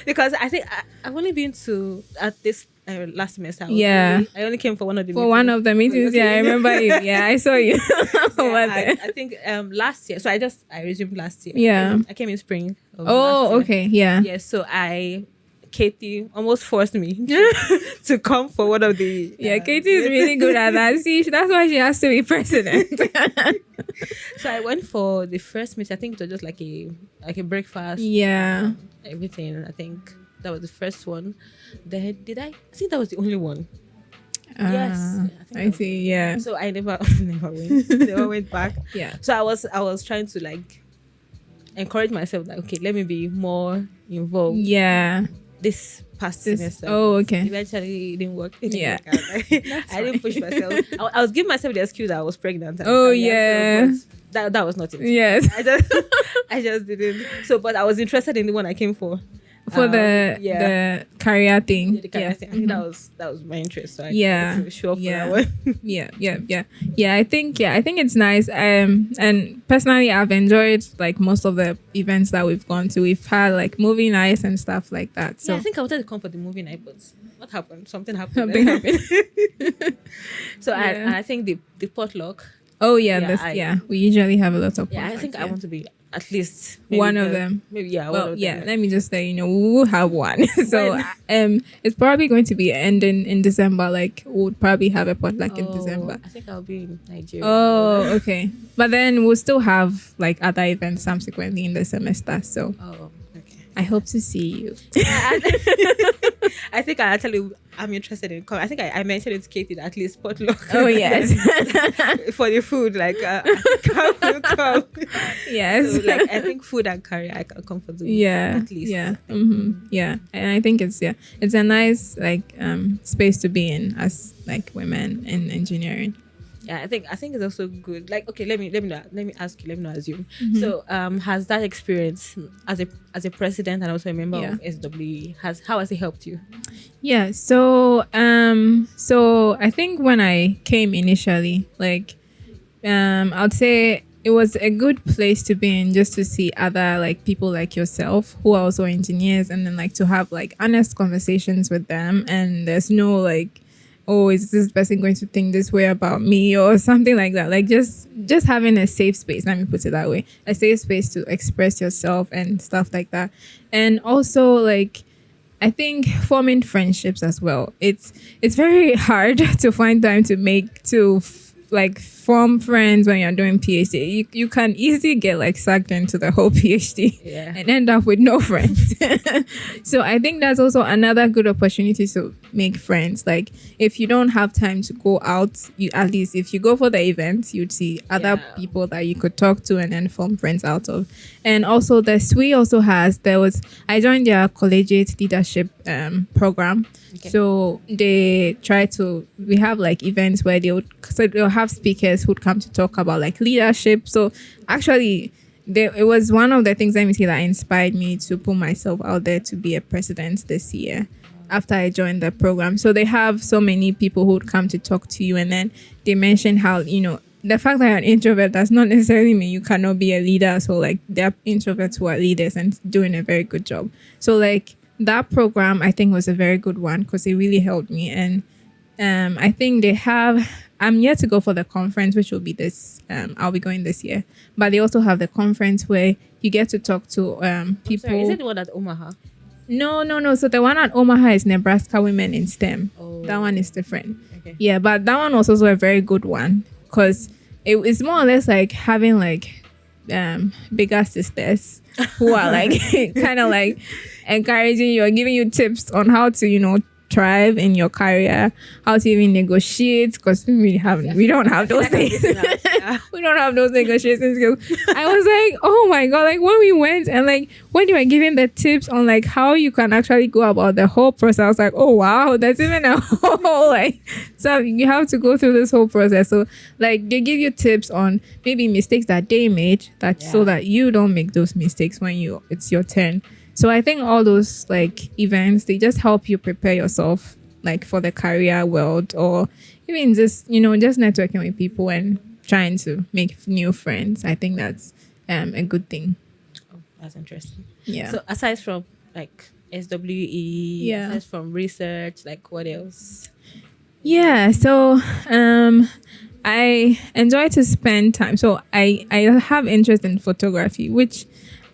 Because I think I've only been to, at this last semester, I only came for one of the meetings. One of the meetings, I remember you. I saw you. I think last year. So I resumed last year. I came in spring. Okay. So Katie almost forced me to come for one of the... Katie is really good at that. See, that's why she has to be president. So I went for the first meeting. I think it was just like a breakfast. Everything. I think that was the first one. Then I think that was the only one. Yes. I see. So I never went back. So I was trying to like encourage myself that, okay, let me be more involved. This past semester. Eventually it didn't work. It didn't work out. I didn't push myself. I was giving myself the excuse that I was pregnant. But that was not it. Yes. I just didn't. So, but I was interested in the one I came for. for the career thing. Yeah, the career thing. I think that was my interest. So I Yeah. wanted to show up for Yeah. that one. Yeah. I think it's nice. And personally, I've enjoyed like most of the events that we've gone to. We've had like movie nights and stuff like that. So Yeah, I think I wanted to come for the movie night, but what happened? Something happened. Something happened. So Yeah. I think the potluck. oh yeah, Yeah, we usually have a lot of Yeah, I potlucks, think I want to be at least one of them. Maybe one Well, of yeah, them. let me just say, we will have one. So, it's probably going to be ending in December. Like, we'll probably have a potluck in December. I think I'll be in Nigeria. Oh, okay. But then we'll still have like other events subsequently in the semester. So, Oh, okay. I hope to see you. I think I'm interested in. I think I mentioned it to Katie that at least potluck. Oh, yes. For the food, like come. Yes. So, like I think food and curry I can comfortably. Yeah. At least. Yeah. Yeah. And I think it's a nice like space to be in as like women in engineering. Yeah, I think it's also good. Like, okay, let me ask you. Let me not assume. So, has that experience as a president and also a member of SWE how has it helped you? Yeah. So I think when I came initially, like I'd say it was a good place to be in, just to see other like people like yourself who are also engineers, and then like to have like honest conversations with them, and there's no like, oh, is this person going to think this way about me or something like that? Like just having a safe space, let me put it that way, a safe space to express yourself and stuff like that. And also like, I think forming friendships as well. It's very hard to find time to form friends when you're doing PhD. You can easily get like sucked into the whole PhD and end up with no friends. So I think that's also another good opportunity to make friends. Like if you don't have time to go out, you at least if you go for the events, you'd see other people that you could talk to and then form friends out of. And also the SWE also I joined their collegiate leadership program. Okay. So we have like events where they'll have speakers who'd come to talk about like leadership. So actually it was one of the things that inspired me to put myself out there to be a president this year after I joined the program. So they have so many people who would come to talk to you, and then they mention how, the fact that you're an introvert does not necessarily mean you cannot be a leader. So like there are introverts who are leaders and doing a very good job. So like that program I think was a very good one because it really helped me. And I think I'm yet to go for the conference, which will be I'll be going this year. But they also have the conference where you get to talk to people. Sorry, is it the one at Omaha? No. So the one at Omaha is Nebraska Women in STEM. Oh. That one is different. Okay. Yeah, but that one was also a very good one because it's more or less like having like bigger sisters who are like kind of like encouraging you or giving you tips on how to thrive in your career, how to even negotiate, because we don't have those things. We don't have those negotiation skills. I was like, oh my god, like when we went and like when you were giving the tips on like how you can actually go about the whole process, I was like, oh wow, that's even a whole like, so you have to go through this whole process. So like they give you tips on maybe mistakes that they made so that you don't make those mistakes when it's your turn. So I think all those like events, they just help you prepare yourself like for the career world, or even just just networking with people and trying to make new friends. I think that's a good thing. Oh, that's interesting. Yeah. So aside from like SWE, aside from research, like what else? Yeah. So I enjoy to spend time. So I have interest in photography, which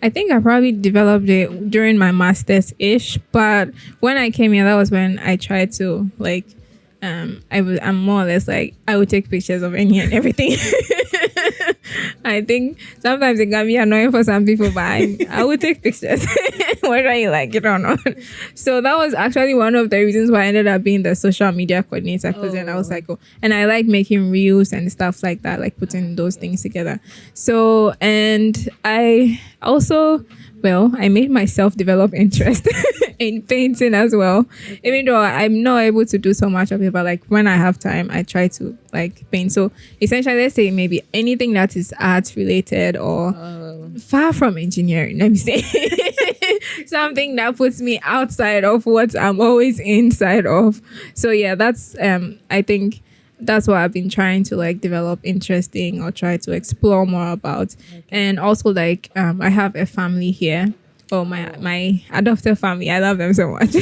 I think I probably developed it during my master's-ish, but when I came here, that was when I tried to like, I'm more or less like, I would take pictures of any and everything. I think sometimes it can be annoying for some people, but I would take pictures, whether you like it or not. So that was actually one of the reasons why I ended up being the social media coordinator, because then I was like, and I like making reels and stuff like that, like putting those things together. So, and I also, I made myself develop interest in painting as well. Even though I'm not able to do so much of it, but like when I have time, I try to like paint. So essentially, let's say maybe anything that is art related or far from engineering, let me say. something that puts me outside of what I'm always inside of. So yeah, that's I think that's what I've been trying to like develop interesting or try to explore more about. And also like I have a family here. My adopted family. I love them so much.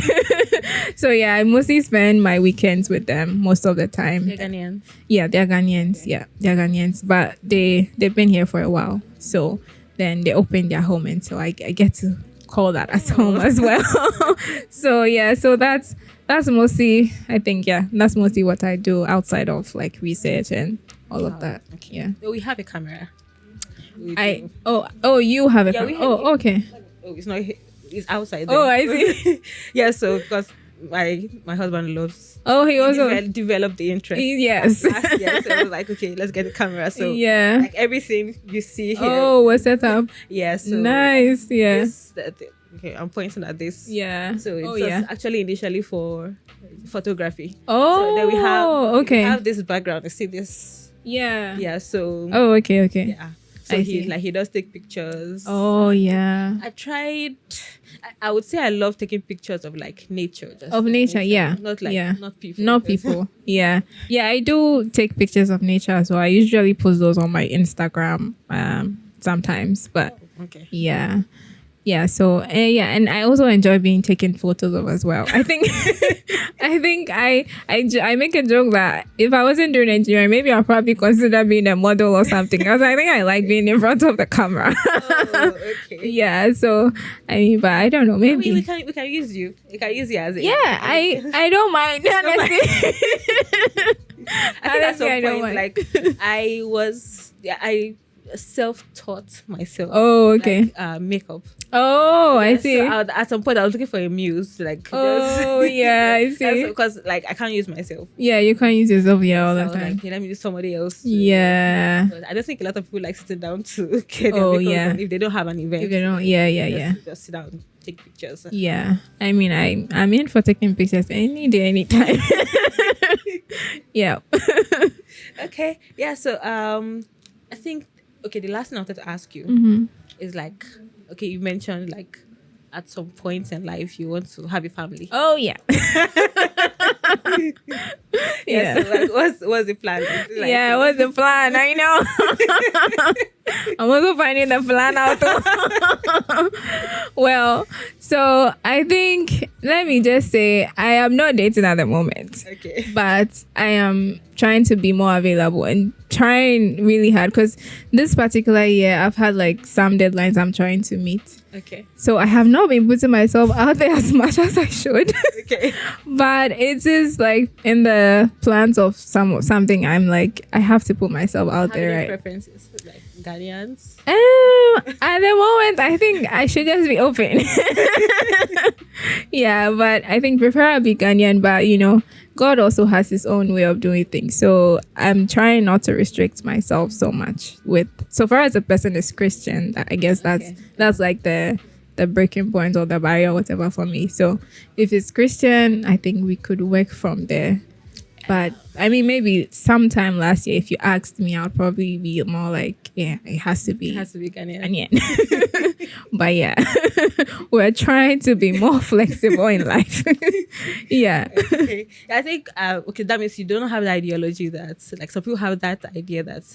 So yeah, I mostly spend my weekends with them most of the time. They're Ghanaians. Yeah, they're Ghanaians. Yeah, they're Ghanaians, but they've been here for a while. So then they open their home, and so I get to call that as home as well. So yeah, so that's mostly, I think, yeah, that's mostly what I do outside of like research and all of that. Okay. Yeah. So we have a camera. We I do. you have a Yeah, we have oh, okay. Oh, it's not. It's outside. There. Oh, I see. Yeah. So because my husband loves. Oh, he also developed the interest. yes. Last year, so I was like, okay, let's get the camera. So Yeah. like everything you see here. Oh, we're set up. Yeah. So Nice. Yeah. Okay, I'm pointing at this. Yeah. So it oh was yeah. actually initially for photography. Oh. So then we okay. have this background. You see this? Yeah. Yeah. So Oh, okay. yeah. So I see. he does take pictures. Oh yeah. I tried. I would say I love taking pictures of like nature. Just Of nature, yeah. Not like Yeah. not people. Not people. Yeah. Yeah, I do take pictures of nature as well. I usually post those on my Instagram sometimes, but Okay. yeah. Yeah, so yeah, and I also enjoy being taken photos of as well. I think I make a joke that if I wasn't doing engineering, maybe I'll probably consider being a model or something, because I think I like being in front of the camera. Oh, okay. Yeah, so I mean, but I don't know, maybe We can use you. We can use you as a yeah, I don't mind, honestly. I think at some Honestly, I don't point, mind. like I self-taught myself. Oh, okay. Like, makeup. Oh, I see. So at some point, I was looking for a muse, like. Oh, yeah, I see. Because like I can't use myself. Yeah, you can't use yourself here all So I the was like, time. okay, let me use somebody else. Yeah. But I don't think a lot of people like sitting down to get their Oh, makeup yeah. done if they don't have an event. If you don't, yeah. Just sit down and take pictures. Yeah. I mean, I'm in for taking pictures any day, anytime. Yeah. Okay. Yeah. So I think the last thing I wanted to ask you Mm-hmm. is like, okay, you mentioned like at some point in life you want to have a family. Oh, yeah. Yeah. So like, what's the plan? Is it like, Yeah, what's the plan? I know. I'm also finding the plan out. Well, so I think, let me just say, I am not dating at the moment. Okay. But I am trying to be more available and trying really hard, because this particular year I've had like some deadlines I'm trying to meet. Okay. So I have not been putting myself out there as much as I should. Okay. But it is like in the plans of something I'm like, I have to put myself out Have there, any right? preferences like Ghanaians? At the moment, I think I should just be open. Yeah, but I think preferably Ghanaian, but you know, God also has his own way of doing things. So I'm trying not to restrict myself so much with, so far as a person is Christian, I guess that's like the breaking point or the barrier or whatever for me. So if it's Christian, I think we could work from there. But I mean, maybe sometime last year, if you asked me, I'd probably be more like, yeah, it has to be Ghanaian. Ghanaian. But yeah, we're trying to be more flexible in life. Yeah. Okay. I think that means you don't have the ideology that like some people have that idea that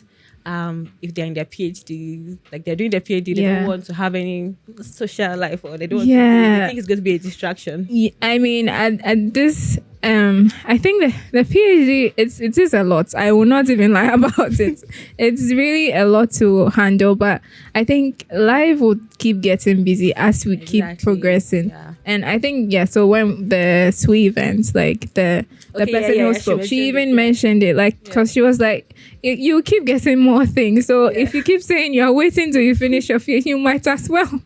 if they're in their PhD, like they're doing their PhD, they don't want to have any social life, or they don't want to, they think it's going to be a distraction. Yeah, I mean, at this, I think the PhD, it is a lot. I will not even lie about it. It's really a lot to handle, but I think life will keep getting busy as we keep progressing. Yeah. And I think, so when the SWE events, like the person who spoke, she even mentioned it, like, because she was like, you keep getting more things. So if you keep saying you're waiting till you finish your PhD, you might as well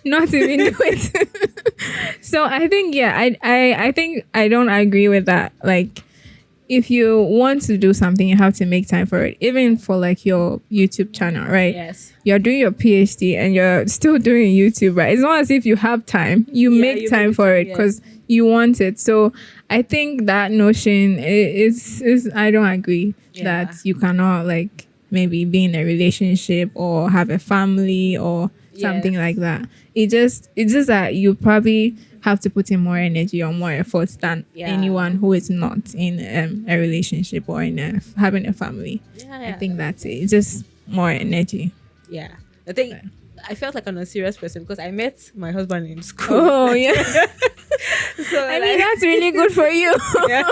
not even do it. So I think, I think I don't agree with that. Like, if you want to do something, you have to make time for it. Even for like your YouTube channel, right? Yes. You're doing your PhD and you're still doing YouTube, right? It's not as if you have time. You make time for it because you want it. So I think that notion is I don't agree that you cannot like maybe be in a relationship or have a family or something like that. It's just that you probably have to put in more energy or more efforts than anyone who is not in a relationship or in having a family. I think that's it. It's just more energy. Yeah. I think I felt like I'm a serious person because I met my husband in school. Oh yeah. So I mean that's really good for you. Yeah.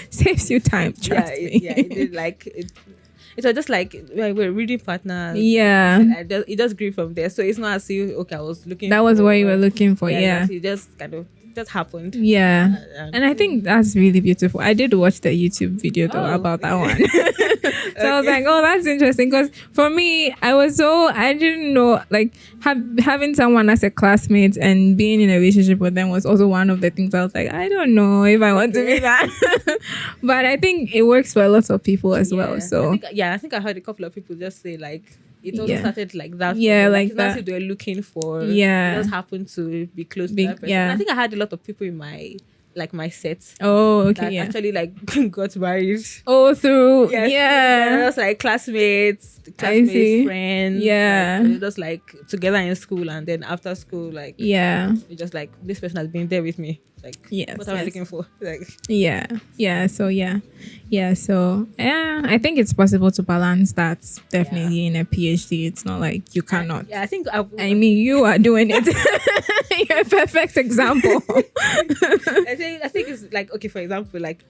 Saves you time. Trust me. It did like it was just like we're reading partners. Yeah. It just grew from there. So it's not as if okay, I was looking. That was what you were looking for. Yeah. It just kind of just happened. Yeah. And I think that's really beautiful. I did watch the YouTube video though about that one. So I was like, oh, that's interesting. Because for me, I didn't know, like, having someone as a classmate and being in a relationship with them was also one of the things I was like, I don't know if I want to be that. But I think it works for a lot of people as well. So I think I heard a couple of people just say, like, it also started like that. Yeah, like that. that. That's what they're looking for. Yeah. It just happened to be close to that person. Yeah. And I think I had a lot of people in my set. Oh, okay, that actually like got married. Oh, through They're just like classmates, friends. Yeah, like, just like together in school, and then after school, like it's just like this person has been there with me. Like, what am I looking for? Like, So I think it's possible to balance that. Definitely in a PhD, it's not like you cannot. I think I mean, you are doing it. You're a perfect example. I think it's like, okay, for example, like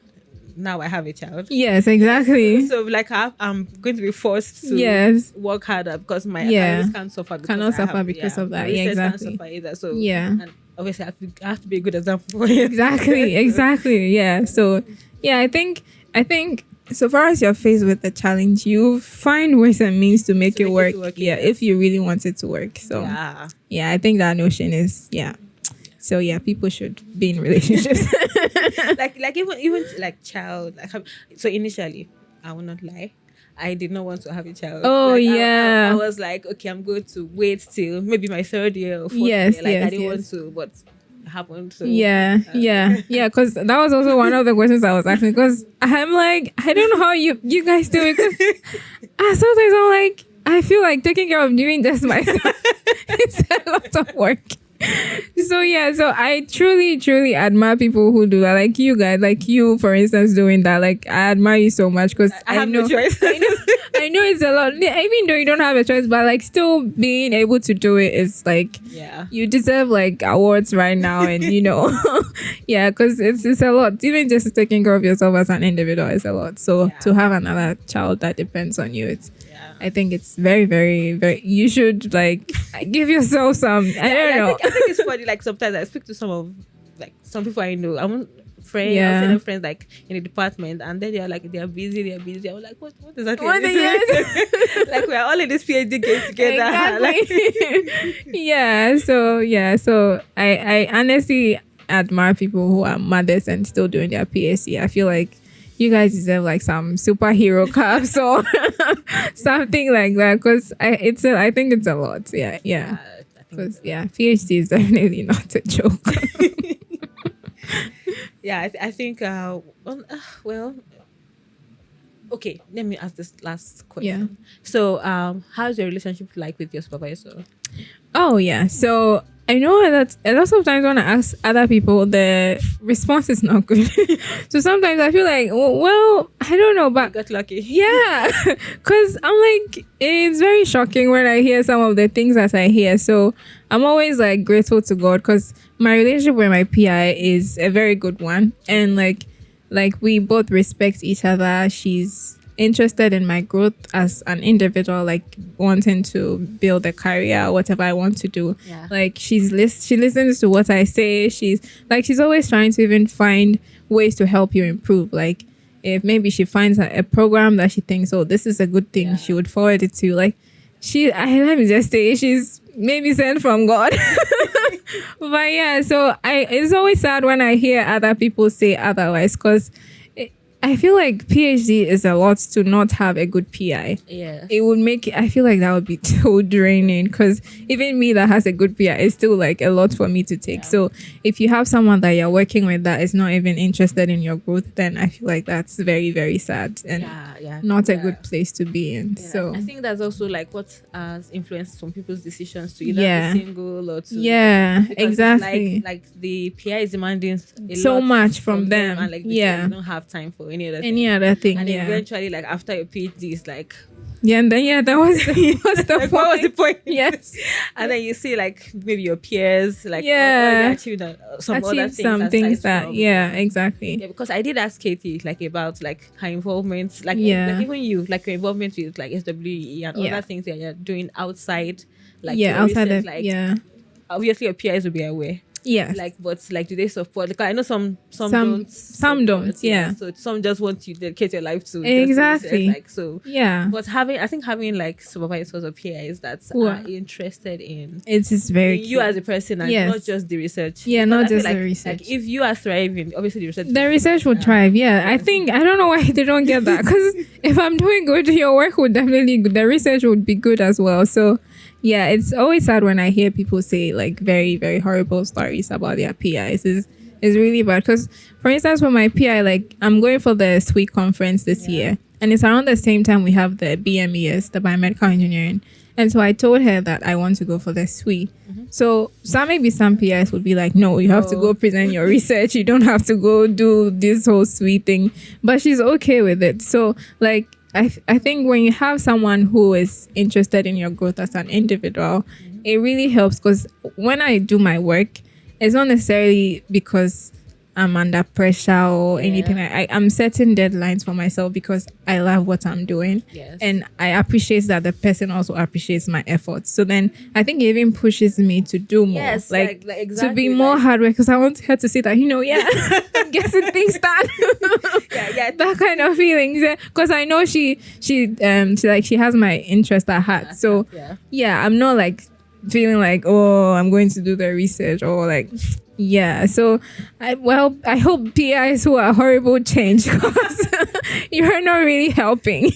now I have a child. Yes, exactly. So like I'm going to be forced to work harder because my careers can't suffer because of that. Yeah, exactly. Can't suffer either. So and obviously I have to be a good example for you. Exactly. Yeah. So I think so far as you're faced with the challenge, you find ways and means to make it work. If you really want it to work. So I think that notion is So people should be in relationships. like even like child. So initially, I will not lie, I did not want to have a child. Oh, I was like, okay, I'm going to wait till maybe my third year or fourth year. I didn't want to, but it happened. So, because that was also one of the questions I was asking. Because I'm like, I don't know how you guys do it. Because sometimes I'm like, I feel like taking care of doing this myself. It's a lot of work. So I truly admire people who do that, like you guys, like you for instance doing that. Like I admire you so much because I have no choice. I know it's a lot, even though you don't have a choice, but like still being able to do it is like you deserve like awards right now. And because it's a lot. Even just taking care of yourself as an individual is a lot. So to have another child that depends on you, I think it's very, very, very. You should like give yourself some. I don't know. I think it's funny. Like sometimes I speak to some people I know. I'm friends, friends like in the department, and then they're like they're busy. I'm like, what is that? Like we're all in this PhD game together. Exactly. So I honestly admire people who are mothers and still doing their PhD. I feel like you guys deserve like some superhero cups or something like that, because I think it's a lot. Because PhD is definitely not a joke. I think okay, let me ask this last question. So how's your relationship like with your supervisor? So I know that a lot of times when I ask other people, the response is not good. So sometimes I feel like, well, I don't know, but I got lucky. Because I'm like, it's very shocking when I hear some of the things that I hear. So I'm always like grateful to God, because my relationship with my PI is a very good one, and like we both respect each other. She's interested in my growth as an individual, like wanting to build a career, whatever I want to do. Like she listens to what I say. She's always trying to even find ways to help you improve. Like if maybe she finds a program that she thinks, oh, this is a good thing, she would forward it to you. Like let me just say, she's maybe sent from God. But so it's always sad when I hear other people say otherwise, because I feel like PhD is a lot to not have a good PI. Yeah. It would make it, I feel like that would be so draining, because even me that has a good PI is still like a lot for me to take. So if you have someone that you're working with that is not even interested in your growth, then I feel like that's very, very sad and not a good place to be in. Yeah. So I think that's also like what has influenced some people's decisions to either be single or to because exactly. like the PI is demanding so lot much from them. and like they don't have time for any other thing. And eventually, like after your PhD, it's like and then that was what's the like, point? what was the point? Yes. And then you see like maybe your peers like achieved some things that exactly. Yeah, because I did ask Katie like about like her involvement, like even you, like your involvement with like SWE and other things that you're doing outside, like outside research, of obviously your peers will be aware. Yes. Like, but like, do they support? Like, I know some don't. Some don't. Yeah. So some just want you to dedicate your life to exactly. Like so. Yeah. But having like supervisors or PIs that are interested in it is very in you as a person and not just the research. Yeah, not just the research. Like if you are thriving, obviously the research will thrive. Yeah. I think I don't know why they don't get that, because if I'm doing good, your work would definitely the research would be good as well. So. Yeah, it's always sad when I hear people say like very, very horrible stories about their PIs. It's really bad, because, for instance, for my PI, like I'm going for the SWE conference this year, and it's around the same time we have the BMES, the Biomedical Engineering. And so I told her that I want to go for the SWE. So maybe some PIs would be like, no, you have to go present your research. You don't have to go do this whole SWE thing. But she's okay with it. So like, I think when you have someone who is interested in your growth as an individual, it really helps, because when I do my work, it's not necessarily because I'm under pressure or anything. I'm setting deadlines for myself because I love what I'm doing. Yes. And I appreciate that the person also appreciates my efforts. So then I think it even pushes me to do more. Yes, like exactly, to be more hard work, because I want her to see that, I'm getting things done. That kind of feelings. Because I know she has my interest at heart. So I'm not like feeling like, oh, I'm going to do the research or like so I hope PIs who are horrible change, because you're not really helping.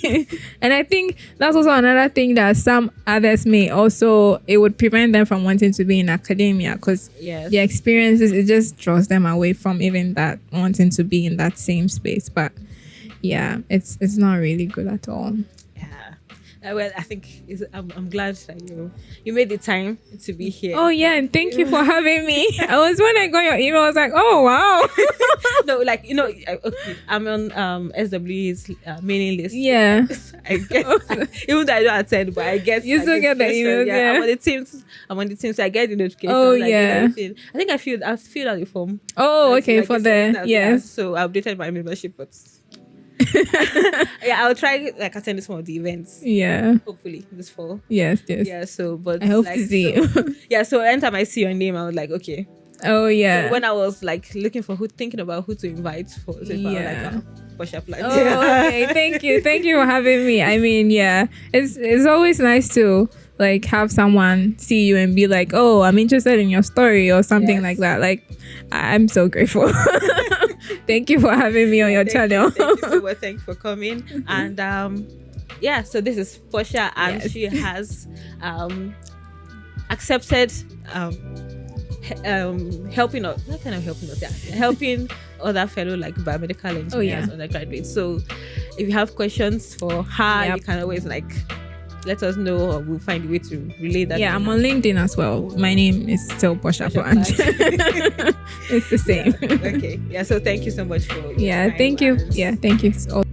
And I think that's also another thing that some others may also, it would prevent them from wanting to be in academia, because the experiences, it just draws them away from even that wanting to be in that same space. But it's not really good at all. Well, I think I'm glad that you made the time to be here. Oh yeah, and thank you for having me. When I got your email, I was like, oh wow. No, like I'm on SWE's mailing list. Yeah, I get even though I don't attend, but I get you still get the emails. Yeah, I'm on the team, so I get the notifications. Oh I think I filled out the form. Oh okay, for the yes. So I updated my membership, but. I'll try like attend some of the events. Yeah, hopefully this fall. Yes. Yeah, so but I hope to see you. So anytime I see your name, I was like, okay. Oh yeah. So when I was like thinking about who to invite for, Portia Plange. Oh, okay. Thank you for having me. I mean, it's always nice to like have someone see you and be like, oh, I'm interested in your story or something like that. Like, I'm so grateful. Thank you for having me on your channel. Thank you so much. Thanks for coming. And so this is Portia, and she has accepted helping other fellow like biomedical engineers, undergraduates. So if you have questions for her, you can always like let us know, or we'll find a way to relay that. I'm on LinkedIn as well. My name is still Portia Plange. It's the same. Okay. So thank you so much for thank you. Thank you.